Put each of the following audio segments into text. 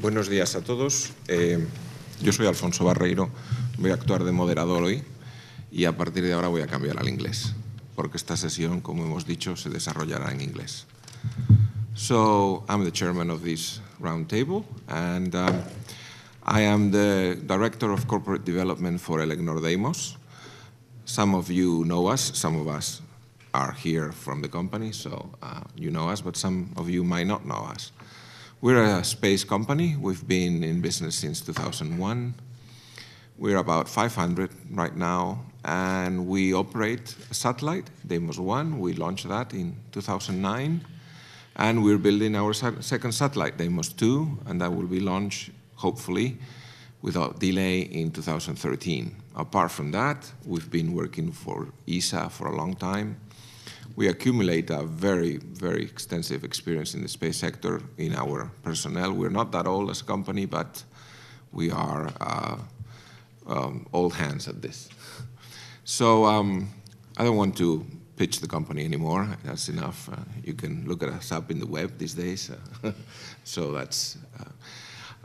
Buenos días a todos. Yo soy Alfonso Barreiro, voy a actuar de moderador hoy y a partir de ahora voy a cambiar al inglés, porque esta sesión, como hemos dicho, se desarrollará en inglés. So, I'm the chairman of this roundtable, and I am the Director of Corporate Development for Elecnor Deimos. Some of you know us, some of us are here from the company, so you know us, but some of you might not know us. We're a space company. We've been in business since 2001. We're about 500 right now, and we operate a satellite, Deimos 1. We launched that in 2009, and we're building our second satellite, Deimos 2, and that will be launched, hopefully, without delay in 2013. Apart from that, we've been working for ESA for a long time. We accumulate a very, very extensive experience in the space sector in our personnel. We're not that old as a company, but we are old hands at this. So I don't want to pitch the company anymore. That's enough. You can look at us up in the web these days. So that's...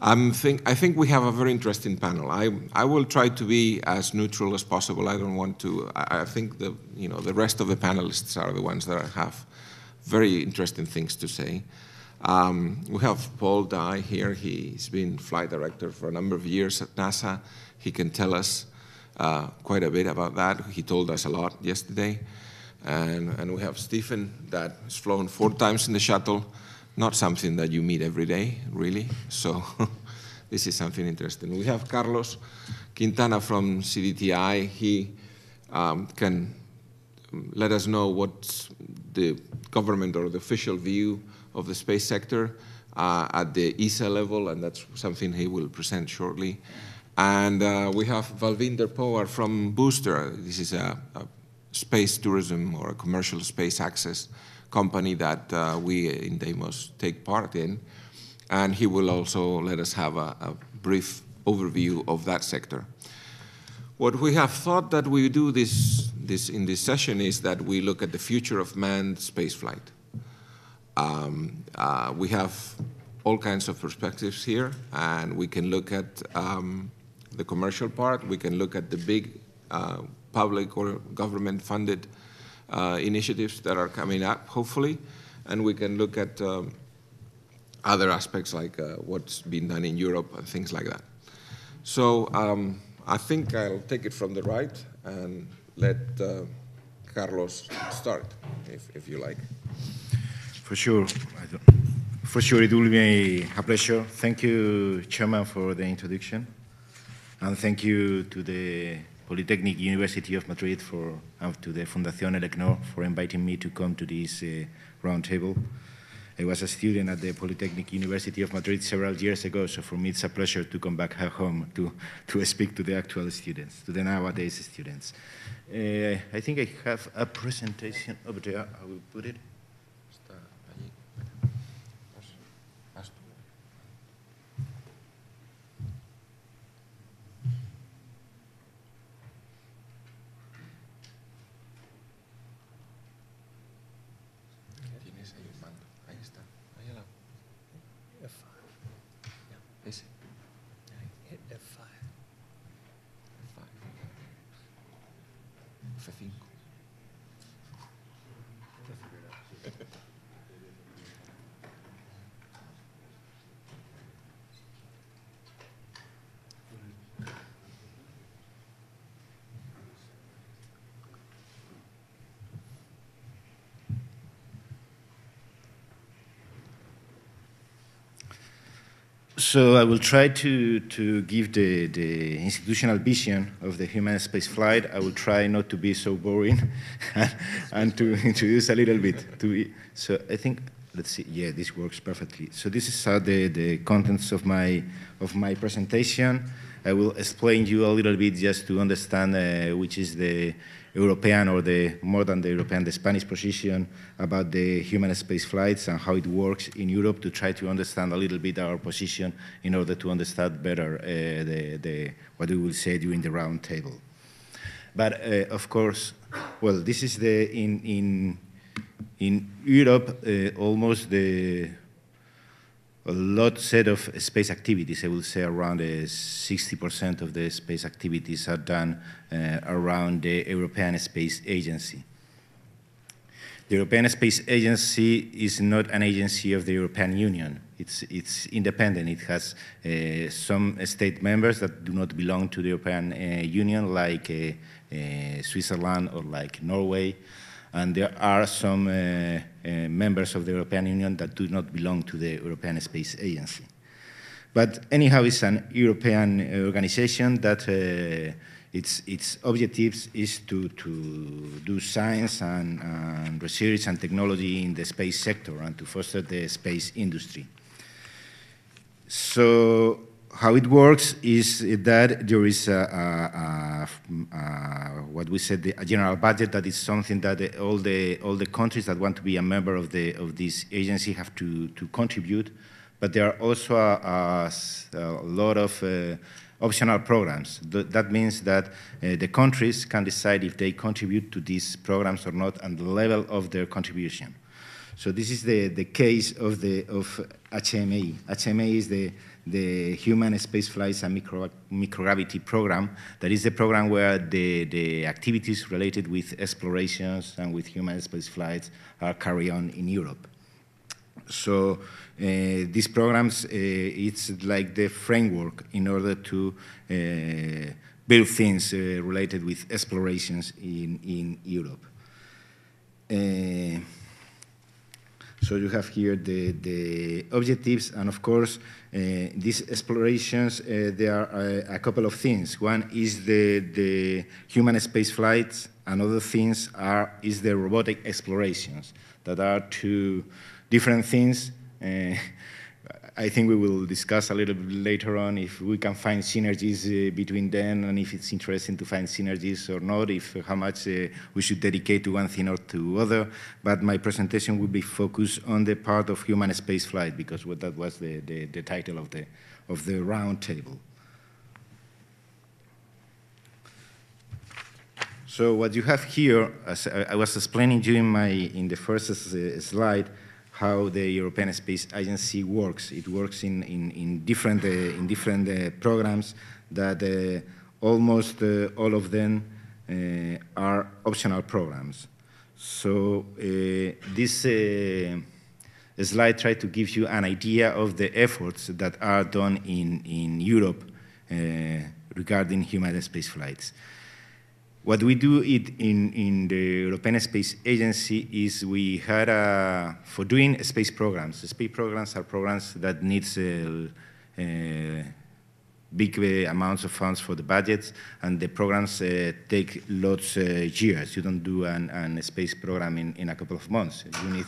I think we have a very interesting panel. I will try to be as neutral as possible. I don't want to. I think the rest of the panelists are the ones that have very interesting things to say. We have Paul Dye here. He's been flight director for a number of years at NASA. He can tell us quite a bit about that. He told us a lot yesterday. And we have Stephen that has flown 4 times in the shuttle. Not something that you meet every day, really. So this is something interesting. We have Cárlos Quinta from CDTI. He can let us know what's the government or the official view of the space sector at the ESA level, and that's something he will present shortly. And we have Valvinder Pawar from Booster. This is a space tourism or a commercial space access company that we in Deimos take part in, and he will also let us have a brief overview of that sector. What we have thought that we do in this session is that we look at the future of manned spaceflight. We have all kinds of perspectives here, and we can look at the commercial part, we can look at the big public or government-funded initiatives that are coming up, hopefully, and we can look at other aspects like what's been done in Europe and things like that. So I think I'll take it from the right and let Carlos start, if you like. For sure. It will be a pleasure. Thank you, Chairman, for the introduction, and thank you to the Politécnica University of Madrid and to the Fundación Elecnor for inviting me to come to this roundtable. I was a student at the Politécnica University of Madrid several years ago, so for me it's a pleasure to come back home to speak to the actual students, to the nowadays students. I think I have a presentation over there. I will put it. So I will try to give the institutional vision of the human space flight. I will try not to be so boring and to introduce a little bit. So I think, let's see, yeah, this works perfectly. So this is the contents of my presentation. I will explain you a little bit just to understand which is the European, or more than the European, the Spanish position about the human space flights and how it works in Europe, to try to understand a little bit our position in order to understand better what we will say during the round table. But of course, well, this is in Europe almost set of space activities. I would say around 60% of the space activities are done around the European Space Agency. The European Space Agency is not an agency of the European Union. It's independent. It has some state members that do not belong to the European Union, like Switzerland or like Norway. And there are some members of the European Union that do not belong to the European Space Agency. But anyhow, it's an European organization that its objectives is to do science and research and technology in the space sector and to foster the space industry. So how it works is that there is what we said, a general budget that is something that all the countries that want to be a member of this agency have to contribute, but there are also a lot of optional programs. That means that the countries can decide if they contribute to these programs or not and the level of their contribution. So this is the case of HMAE. HMAE is the Human Space Flights and Microgravity Program. That is the program where the activities related with explorations and with human space flights are carried on in Europe. So these programs, it's like the framework in order to build things related with explorations in Europe. So you have here the objectives, and of course, these explorations, there are a couple of things. One is the human space flights, and other things is the robotic explorations, that are two different things. I think we will discuss a little bit later on if we can find synergies between them, and if it's interesting to find synergies or not, how much we should dedicate to one thing or to other. But my presentation will be focused on the part of human space flight, because that was the title of the round table. So what you have here, as I was explaining you in the first slide, how the European Space Agency works. It works in different programs that almost all of them are optional programs. So this slide tries to give you an idea of the efforts that are done in Europe regarding human space flights. What we do in the European Space Agency is we had for doing space programs. Space programs are programs that need big amounts of funds for the budgets, and the programs take lots of years. You don't do a space program in a couple of months. You need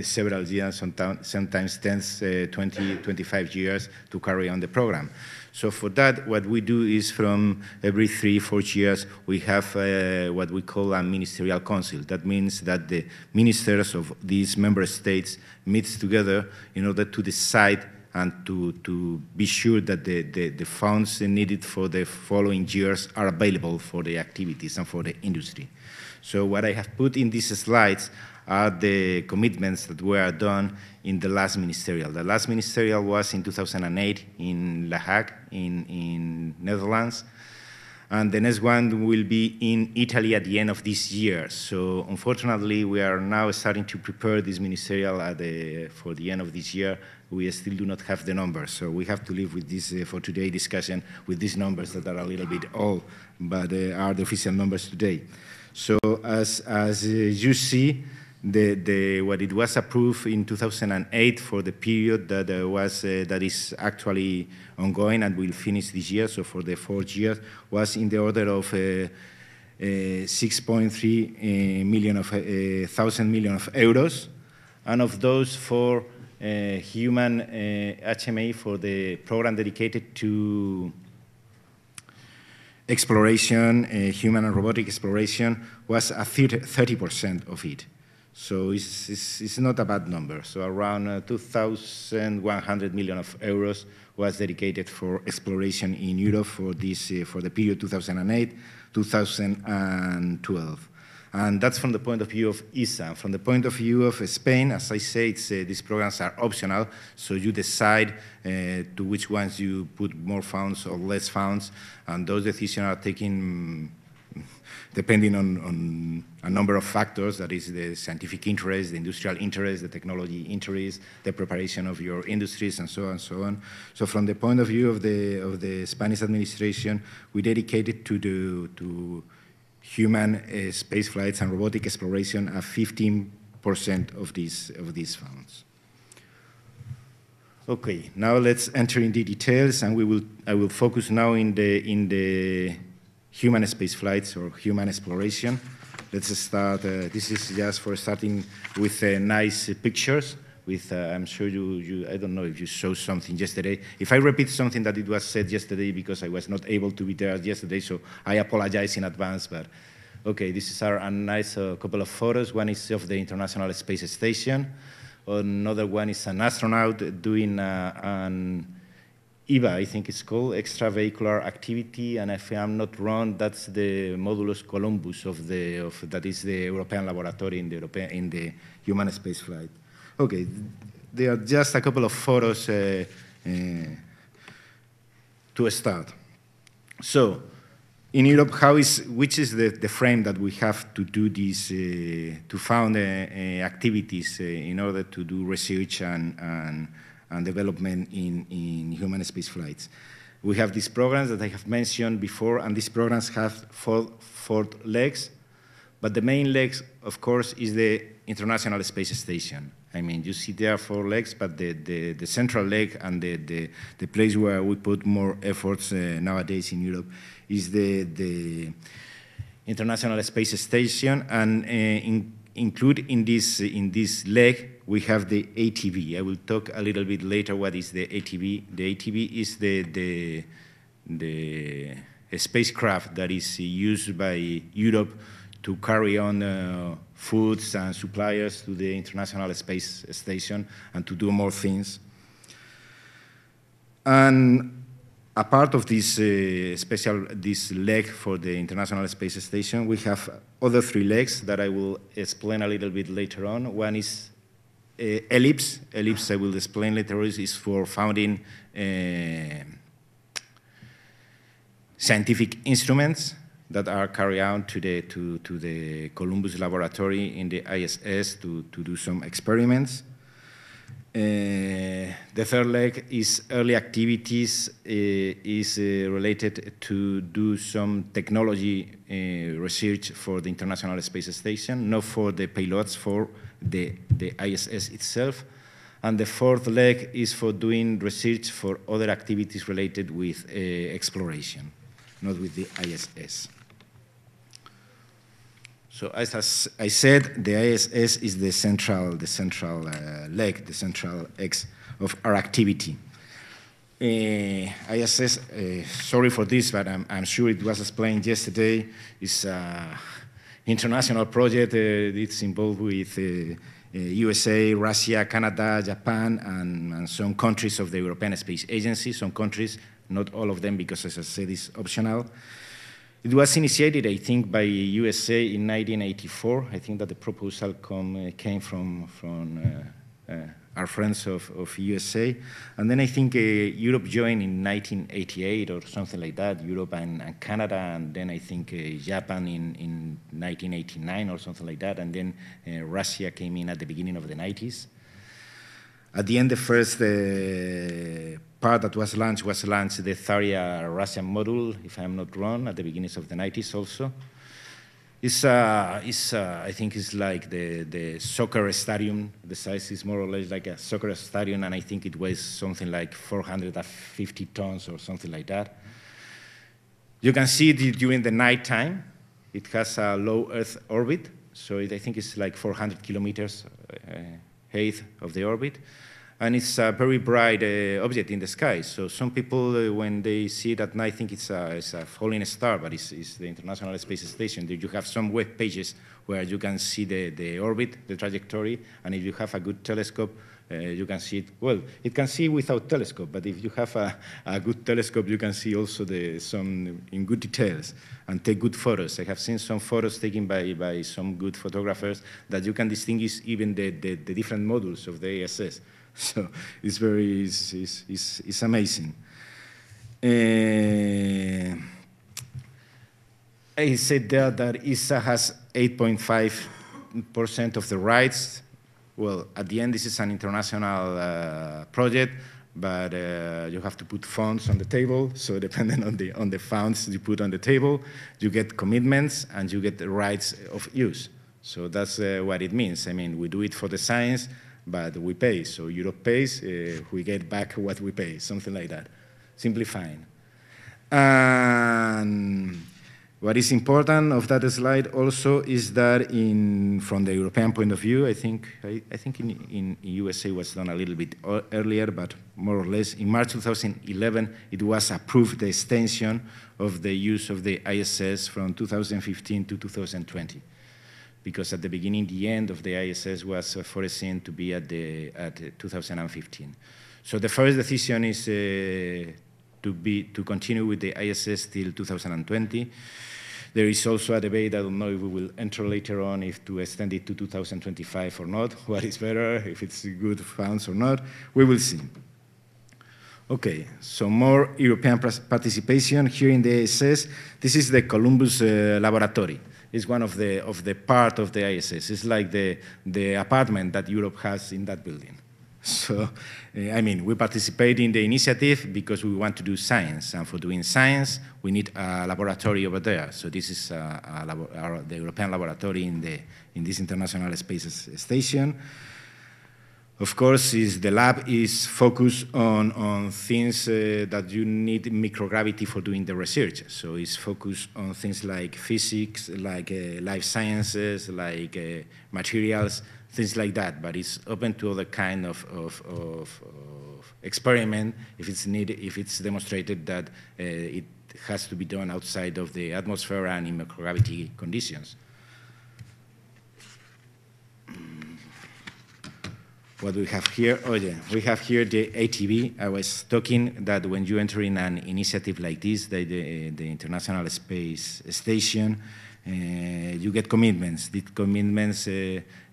several years, sometimes 10, 20, 25 years to carry on the program. So for that, what we do is from every 3-4 years, we have what we call a ministerial council. That means that the ministers of these member states meet together in order to decide and to be sure that the funds needed for the following years are available for the activities and for the industry. So what I have put in these slides are the commitments that were done in the last ministerial. The last ministerial was in 2008 in La Hague, in Netherlands. And the next one will be in Italy at the end of this year. So unfortunately, we are now starting to prepare this ministerial for the end of this year. We still do not have the numbers, so we have to live with this for today's discussion with these numbers that are a little bit old, but are the official numbers today. So as you see, what it was approved in 2008 for the period that is actually ongoing and will finish this year, so for the 4 years, was in the order of 6.3 thousand million of euros, and of those for human HMA, for the program dedicated to exploration, human and robotic exploration, was a 30% of it. So it's not a bad number. So around 2,100 million of euros was dedicated for exploration in Europe for the period 2008-2012. And that's from the point of view of ESA. From the point of view of Spain, as I say, these programs are optional, so you decide to which ones you put more funds or less funds, and those decisions are taken depending on a number of factors, that is the scientific interest, the industrial interest, the technology interest, the preparation of your industries, and so on and so on. So from the point of view of the Spanish administration, we dedicated to human space flights and robotic exploration at 15% of these funds. Okay, now let's enter in the details, and I will focus now in the human space flights or human exploration. Let's start. This is just for starting with nice pictures. With I'm sure I don't know if you showed something yesterday. If I repeat something that it was said yesterday because I was not able to be there yesterday, so I apologize in advance. But okay, this is a nice couple of photos. One is of the International Space Station. Another one is an astronaut doing an EVA, I think it's called, extravehicular activity, and if I'm not wrong, that's the modulus Columbus that is the European laboratory in the human space flight. Okay, there are just a couple of photos to start. So, in Europe, which is the frame that we have to do this, to found activities in order to do research and development in human space flights? We have these programs that I have mentioned before, and these programs have four legs, but the main legs, of course, is the International Space Station. I mean, you see there are 4 legs, but the central leg and the place where we put more efforts nowadays in Europe is the International Space Station, and include in this leg we have the ATV. I will talk a little bit later what is the ATV. The ATV is the spacecraft that is used by Europe to carry on foods and suppliers to the International Space Station and to do more things. And a part of this this leg for the International Space Station, we have other 3 legs that I will explain a little bit later on. One is ellipse. Ellipse I will explain later is for founding scientific instruments that are carried out to the Columbus laboratory in the ISS to do some experiments. The 3rd leg is early activities, is related to do some technology research for the International Space Station, not for the payloads, for the ISS itself. And the 4th leg is for doing research for other activities related with exploration, not with the ISS. So as I said, the ISS is the central leg, the central X of our activity. ISS, sorry for this, but I'm sure it was explained yesterday, is an international project. It's involved with USA, Russia, Canada, Japan, and some countries of the European Space Agency. Some countries, not all of them, because as I said, it's optional. It was initiated, I think, by USA in 1984. I think that the proposal came from our friends of USA. And then I think Europe joined in 1988 or something like that, Europe and Canada, and then I think Japan in 1989 or something like that, and then Russia came in at the beginning of the 90s. At the end, the first part that was launched, the Tharia Russian module, if I'm not wrong, at the beginning of the 90s also. I think it's like the soccer stadium. The size is more or less like a soccer stadium, and I think it weighs something like 450 tons or something like that. You can see it during the night time. It has a low Earth orbit, so I think it's like 400 kilometers height of the orbit. and it's a very bright object in the sky. So some people, when they see it at night, think it's a falling star, but it's the International Space Station. There you have some web pages where you can see the orbit, the trajectory, and if you have a good telescope, you can see it. Well, it can see without telescope, but if you have a good telescope, you can see also some in good details and take good photos. I have seen some photos taken by some good photographers that you can distinguish even the different modules of the ISS. So it's it's amazing. I said there that ESA has 8.5% of the rights. Well, at the end, this is an international project, but you have to put funds on the table. So depending on the funds you put on the table, you get commitments and you get the rights of use. So that's what it means. I mean, we do it for the science, but we pay. So Europe pays, we get back what we pay, something like that. Simplifying. And what is important of that slide also is that from the European point of view, I think in USA was done a little bit earlier, but more or less in March 2011, it was approved the extension of the use of the ISS from 2015 to 2020. Because at the beginning, the end of the ISS was foreseen to be at 2015. So the first decision is to continue with the ISS till 2020. There is also a debate, I don't know if we will enter later on, if to extend it to 2025 or not, what is better, if it's good funds or not, we will see. Okay, so more European participation here in the ISS. This is the Columbus laboratory. It's one of the part of the ISS. It's like the apartment that Europe has in that building. So, I mean, we participate in the initiative because we want to do science, and for doing science, we need a laboratory over there. So this is the European laboratory in this International Space Station. Of course, the lab is focused on things that you need microgravity for doing the research. So it's focused on things like physics, like life sciences, like materials, things like that. But it's open to other kind of experiment if it's needed, if it's demonstrated that it has to be done outside of the atmosphere and in microgravity conditions. What we have here, oh yeah, we have here the ATV. I was talking that when you enter in an initiative like this, the International Space Station, you get commitments. These commitments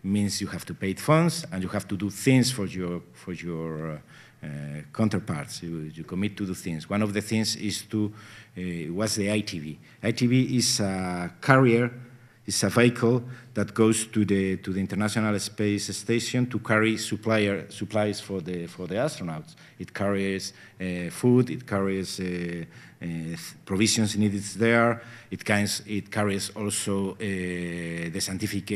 means you have to pay funds and you have to do things for your counterparts. You commit to do things. One of the things is was the ITV. ITV is a carrier. It's a vehicle that goes to the International Space Station to carry supplies for the astronauts. It carries food, it carries provisions needed there. It carries also the scientific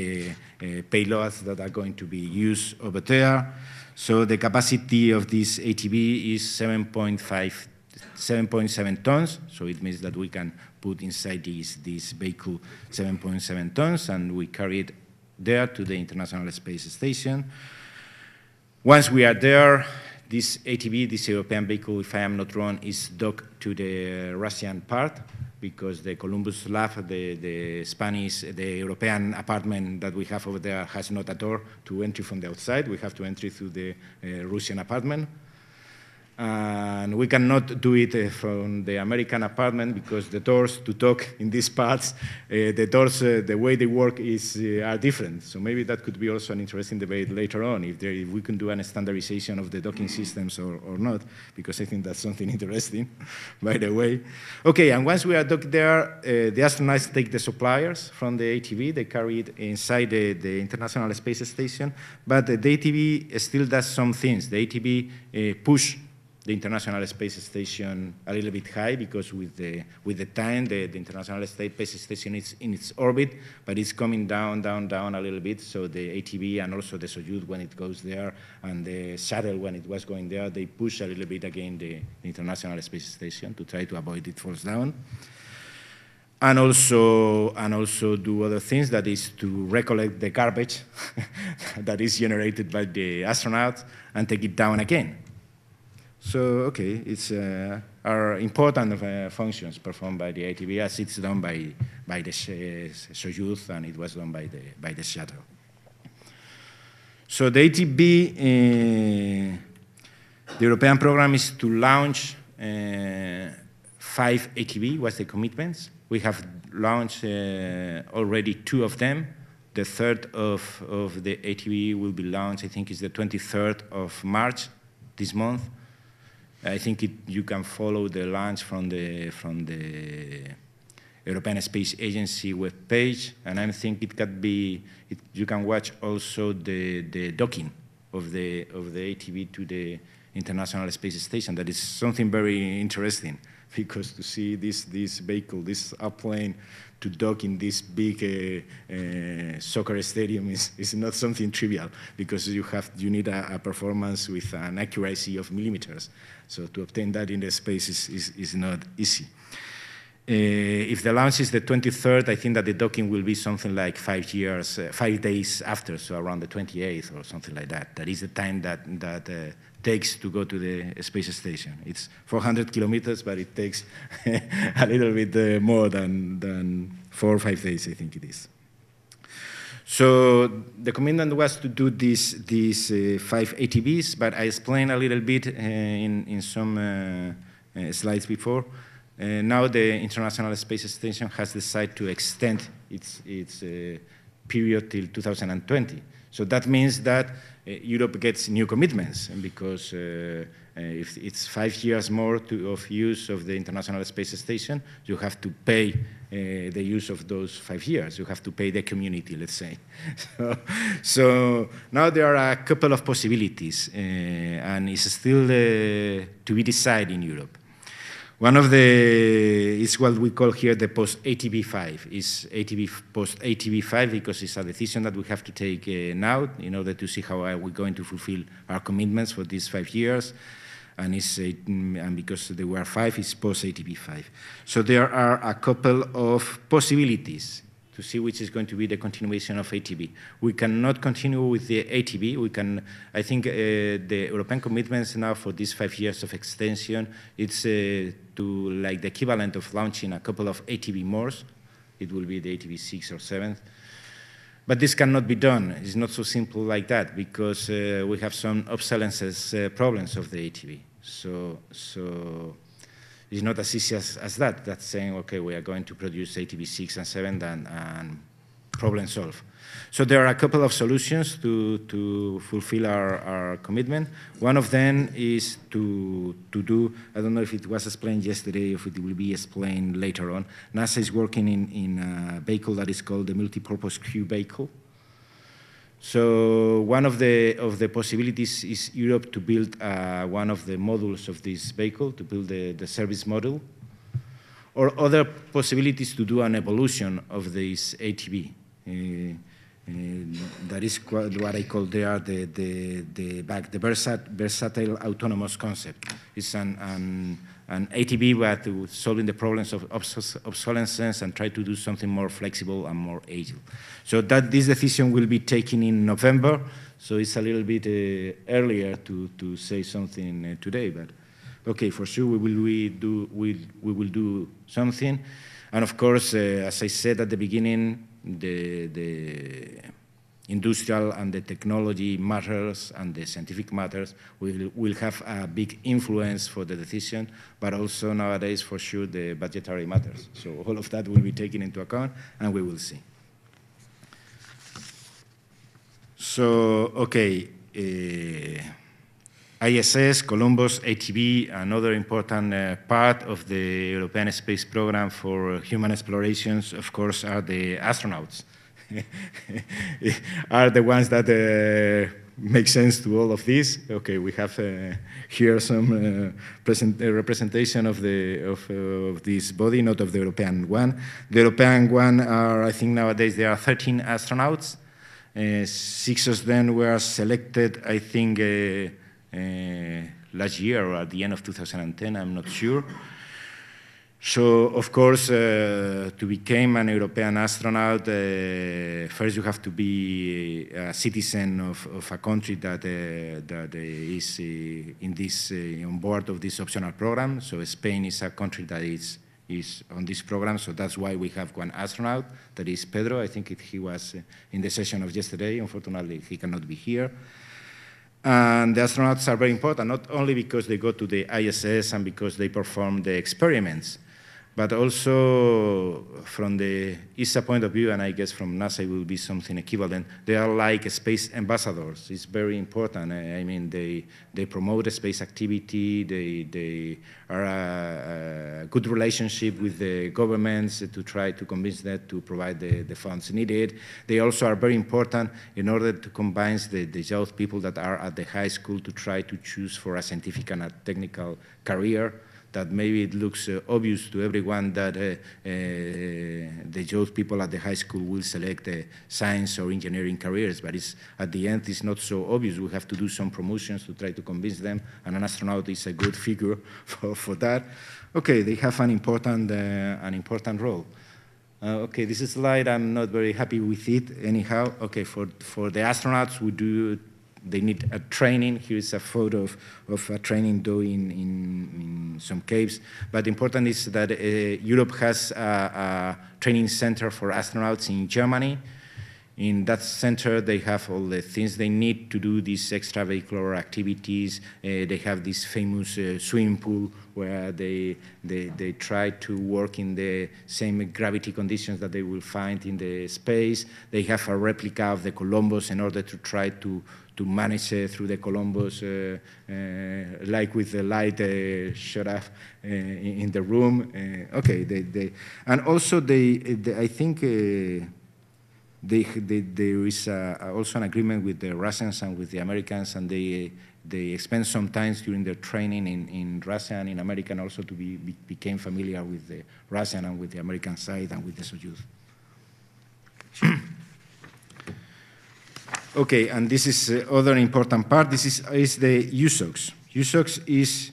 payloads that are going to be used over there. So the capacity of this ATV is 7.7 tons. So it means that we can put inside this vehicle 7.7 tons, and we carry it there to the International Space Station. Once we are there, this ATV, this European vehicle, if I am not wrong, is docked to the Russian part, because the Columbus lab, the European apartment that we have over there has not a door to entry from the outside. We have to enter through the Russian apartment. And we cannot do it from the American apartment because the doors to dock in these parts, the doors, the way they work are different. So maybe that could be also an interesting debate later on, if we can do a standardization of the docking systems or not, because I think that's something interesting, by the way. Okay, and once we are docked there, the astronauts take the suppliers from the ATV, they carry it inside the International Space Station, but the ATV still does some things. The ATV push the International Space Station a little bit high, because with the time, the International Space Station is in its orbit, but it's coming down a little bit. So the ATV and also the Soyuz, when it goes there, and the shuttle, when it was going there, they push a little bit again the International Space Station to try to avoid it falls down. and also do other things, that is to recollect the garbage that is generated by the astronauts and take it down again. So, okay, it's are important functions performed by the ATB, as it's done by the Soyuz, and it was done by the shuttle. So the ATB, the European program is to launch 5 ATB, was the commitments. We have launched already 2 of them. The third of the ATB will be launched, I think it's the 23rd of March this month. I think you can follow the launch from the European Space Agency webpage, and I think it can be, you can watch also the docking of the ATB to the International Space Station. That is something very interesting, because to see this vehicle, this airplane, to dock in this big soccer stadium is not something trivial, because you need a performance with an accuracy of millimeters. So to obtain that in the space is not easy. If the launch is the 23rd, I think that the docking will be something like 5 days after, so around the 28th or something like that. That is the time that takes to go to the space station. It's 400 kilometers, but it takes a little bit more than 4 or 5 days, I think it is. So the commitment was to do these 5 ATBs, but I explained a little bit in some slides before. Now the International Space Station has decided to extend its period till 2020. So that means that Europe gets new commitments, because if it's 5 years more of use of the International Space Station, you have to pay the use of those 5 years. You have to pay the community, let's say. So now there are a couple of possibilities, and it's still to be decided in Europe. One of is what we call here the post-ATB5. It's post-ATB5 because it's a decision that we have to take now in order to see how we're going to fulfill our commitments for these 5 years. And because there were 5, it's post-ATB5. So there are a couple of possibilities to see which is going to be the continuation of ATB. We cannot continue with the ATB. I think the European commitments now for these 5 years of extension, it's to like the equivalent of launching a couple of ATB more. It will be the ATB 6 or 7. But this cannot be done. It's not so simple like that, because we have some obsolescence problems of the ATB. So it's not as easy as that. That's saying, okay, we are going to produce ATB 6 and 7 and problem solved. So there are a couple of solutions to fulfill our commitment. One of them is to do, I don't know if it was explained yesterday, or if it will be explained later on. NASA is working in a vehicle that is called the multipurpose crew vehicle. So one of the possibilities is Europe to build one of the modules of this vehicle, to build the service module, or other possibilities to do an evolution of this ATB. That is what I call there the versatile autonomous concept. It's an ATB, but solving the problems of obsolescence and try to do something more flexible and more agile. So this decision will be taken in November. So it's a little bit earlier to say something today, but okay, for sure we will do something. And of course, as I said at the beginning, the industrial and the technology matters and the scientific matters will have a big influence for the decision, but also nowadays, for sure, the budgetary matters. So all of that will be taken into account, and we will see. So, okay, ISS, Columbus, ATB, another important part of the European space program for human explorations, of course, are the astronauts. Are the ones that make sense to all of this. Okay, we have here some representation of this body, not of the European one. The European one are, I think nowadays there are 13 astronauts. 6 of them were selected, I think, last year or at the end of 2010, I'm not sure. So, of course, to become an European astronaut, first you have to be a citizen of a country that is in this, on board of this optional program. So Spain is a country that is on this program, so that's why we have one astronaut, that is Pedro. I think he was in the session of yesterday. Unfortunately, he cannot be here. And the astronauts are very important, not only because they go to the ISS and because they perform the experiments, but also from the ESA point of view, and I guess from NASA it will be something equivalent, they are like space ambassadors. It's very important. I mean, they promote space activity, they are a good relationship with the governments to try to convince them to provide the funds needed. They also are very important in order to combine the young people that are at the high school to try to choose for a scientific and a technical career. That maybe it looks obvious to everyone that the young people at the high school will select science or engineering careers, but at the end it's not so obvious. We have to do some promotions to try to convince them, and an astronaut is a good figure for that. Okay, they have an important role. Okay, this slide, I'm not very happy with it anyhow. Okay, for the astronauts, they need a training. Here is a photo of a training done in some caves. But important is that Europe has a training center for astronauts in Germany. In that center, they have all the things they need to do these extravehicular activities. They have this famous swimming pool where they try to work in the same gravity conditions that they will find in the space. They have a replica of the Columbus in order to try to manage through the Columbus, like with the light shut off in the room. Okay, and also I think there is also an agreement with the Russians and with the Americans, and they spend some time during their training in Russia and in America, and also to became familiar with the Russian and with the American side and with the Soyuz. Okay, and this is other important part. This is the USOCS. USOCS is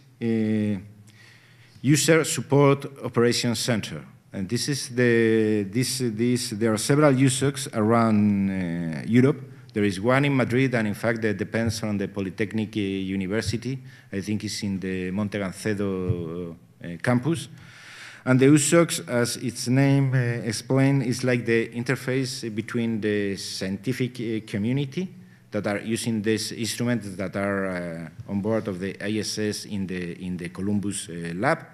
User Support Operations Center. And this is there are several USOCs around Europe. There is one in Madrid, and in fact, that depends on the Politécnica University. I think it's in the Monte Gancedo campus. And the USOCs, as its name explains, is like the interface between the scientific community that are using these instruments that are on board of the ISS in the Columbus lab.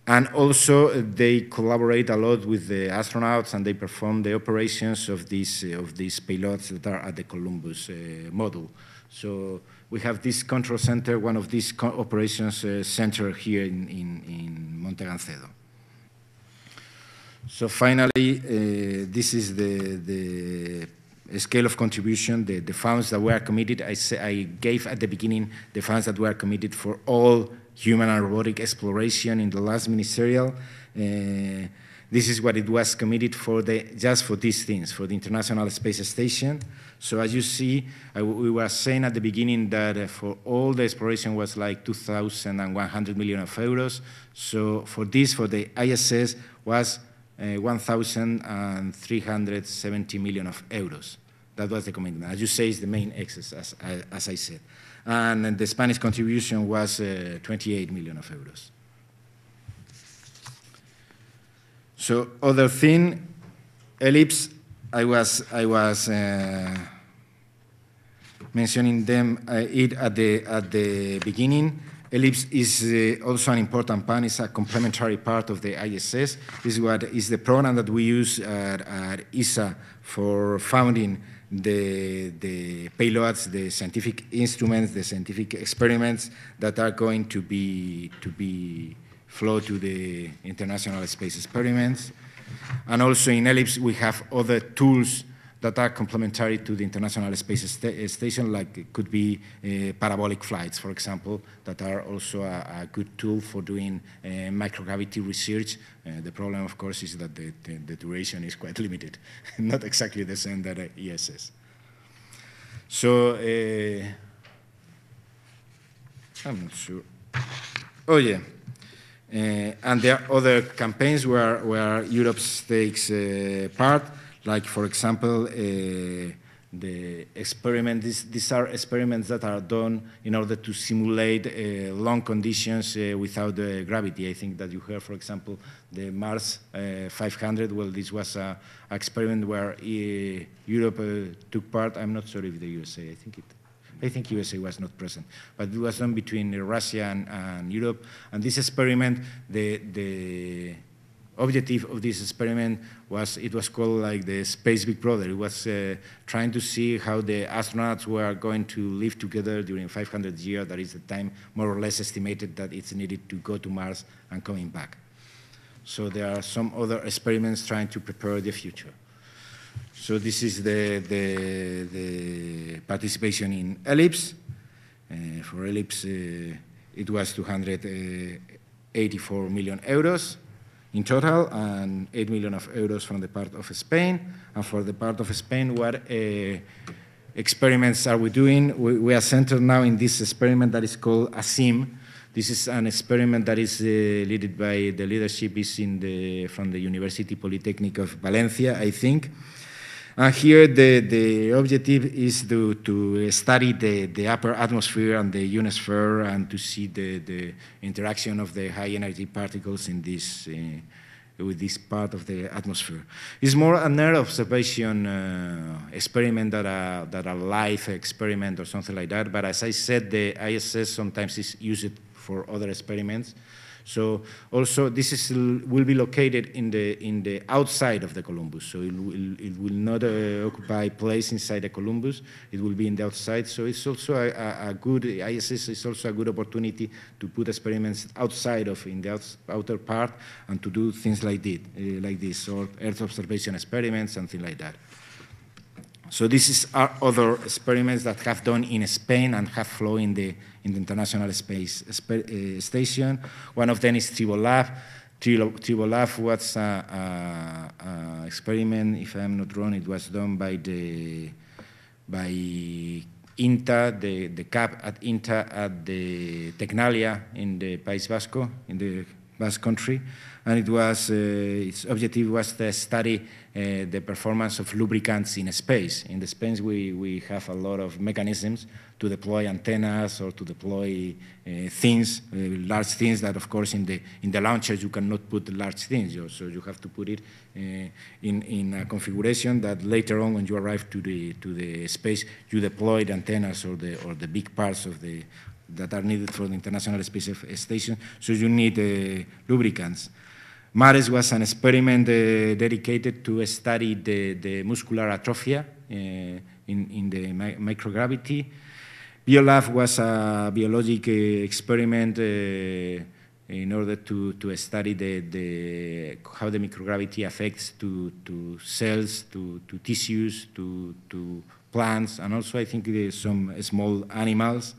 And also, they collaborate a lot with the astronauts, and they perform the operations of these payloads that are at the Columbus module. So we have this control center, one of these operations center here in Monte Gancedo. So finally, this is the scale of contribution, the funds that were committed. I gave at the beginning the funds that were committed for all human and robotic exploration in the last ministerial. This is what it was committed for just for these things, for the International Space Station. So as you see, we were saying at the beginning that for all the exploration was like 2,100 million euros. So for this, for the ISS, was 1,370 million euros. That was the commitment. As you say, it's the main excess, as I said. And the Spanish contribution was 28 million euros. So other thing, ellipse, I was mentioning them it at the beginning. Ellipse is also an important part. It's a complementary part of the ISS. This is the program that we use at ESA for founding the payloads, the scientific instruments, the scientific experiments that are going to be flow to the International Space Experiments. And also in Ellipse, we have other tools that are complementary to the International Space Station, like it could be parabolic flights, for example, that are also a good tool for doing microgravity research. The problem, of course, is that the duration is quite limited, not exactly the same that ESS. So, I'm not sure. Oh, yeah. And there are other campaigns where Europe takes part, like, for example, the experiment. These are experiments that are done in order to simulate long conditions without gravity. I think that you heard, for example, the Mars 500. Well, this was an experiment where Europe took part. I'm not sure if the USA. I think USA was not present, but it was done between Russia and Europe. And this experiment, the objective of this experiment was, it was called like the Space Big Brother. It was trying to see how the astronauts were going to live together during 500 years. That is the time more or less estimated that it's needed to go to Mars and coming back. So there are some other experiments trying to prepare the future. So this is the participation in ELIPS. For ELIPS, it was 284 million euros in total, and 8 million of euros from the part of Spain. And for the part of Spain, what experiments are we doing? We are centered now in this experiment that is called ASIM. This is an experiment that is led by the leadership is from the University Politécnica of Valencia, I think. And here the objective is to study the upper atmosphere and the ionosphere, and to see the interaction of the high energy particles in this with this part of the atmosphere. It's more an Earth observation experiment than a live experiment or something like that. But as I said, the ISS sometimes is used for other experiments. So also this will be located in the outside of the Columbus. So it will not occupy place inside the Columbus. It will be in the outside. So it's also a good, ISS is also a good opportunity to put experiments outside of, in the outer part, and to do things like this, or Earth observation experiments, something like that. So this are other experiments that have done in Spain and have flown in the International Space Station. One of them is TripleLab. TripleLab was an experiment, if I'm not wrong, it was done by INTA, the CAP at INTA at the Tecnalia in the País Vasco, in the Basque Country. And it was, its objective was to study the performance of lubricants in space. In the space, we have a lot of mechanisms to deploy antennas or to deploy things, large things that, of course, in the launchers you cannot put large things. So you have to put it in a configuration that later on, when you arrive to the space, you deploy the antennas or the big parts of that are needed for the International Space Station. So you need lubricants. MARES was an experiment dedicated to study the muscular atrophy in the microgravity. BioLab was a biologic experiment in order to study how the microgravity affects to cells, to tissues, to plants, and also I think some small animals.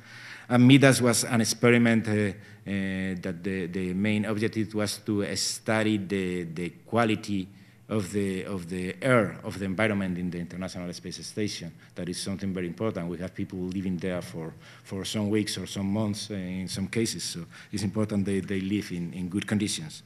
And MIDAS was an experiment that the main objective was to study the quality of the air, of the environment in the International Space Station. That is something very important. We have people living there for some weeks or some months in some cases, so it's important they live in good conditions.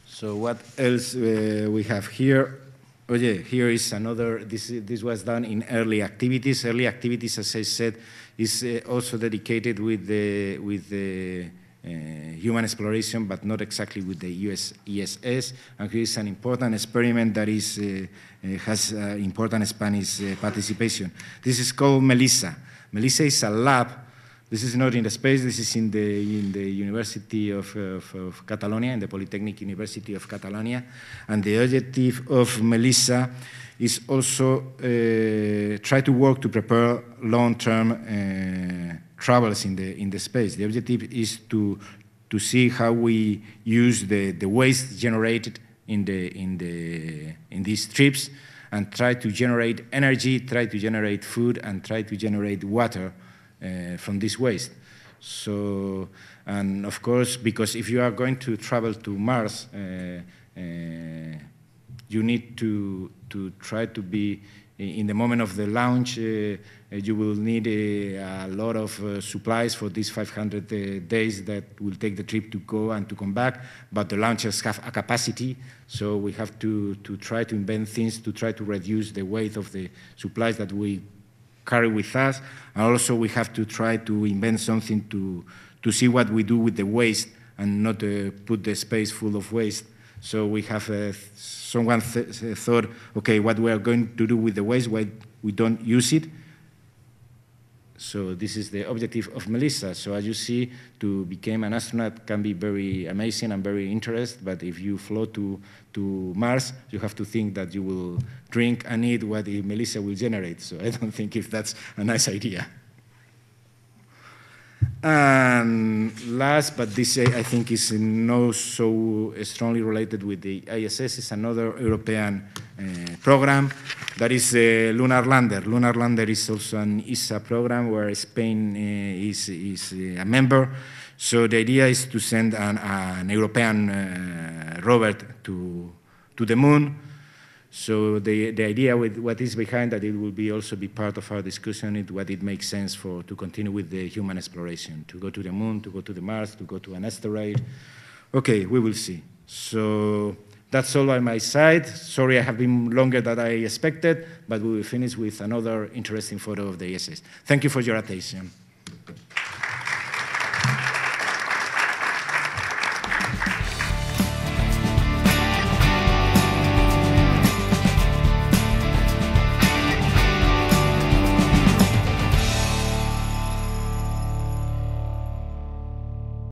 So what else we have here? Oh yeah, here is another, this was done in early activities. Early activities, as I said, is also dedicated with the human exploration, but not exactly with the ISS. And here is an important experiment that has important Spanish participation. This is called MELISA. MELISA is a lab. This is not in the space, this is in the University of Catalonia, in the Polytechnic University of Catalonia. And the objective of MELISA is also try to work to prepare long-term travels in the space. The objective is to see how we use the waste generated in these trips, and try to generate energy, try to generate food, and try to generate water from this waste. So, and of course, because if you are going to travel to Mars, you you need to try to be, in the moment of the launch, you will need a lot of supplies for these 500 days that will take the trip to go and to come back, but the launchers have a capacity, so we have to try to invent things to try to reduce the weight of the supplies that we carry with us, and also we have to try to invent something to see what we do with the waste and not put the space full of waste. So we have someone thought, okay, what we are going to do with the waste, why we don't use it. So this is the objective of Melissa. So as you see, to become an astronaut can be very amazing and very interesting, but if you fly to Mars, you have to think that you will drink and eat what Melissa will generate. So I don't think if that's a nice idea. And last, but this I think is not so strongly related with the ISS, is another European program that is Lunar Lander. Lunar Lander is also an ESA program where Spain is a member. So the idea is to send an European rover to the moon. So the idea with what is behind that, it will be also be part of our discussion, what it makes sense to continue with the human exploration, to go to the moon, to go to the Mars, to go to an asteroid. Okay, we will see. So that's all on my side. Sorry I have been longer than I expected, but we will finish with another interesting photo of the ISS. Thank you for your attention.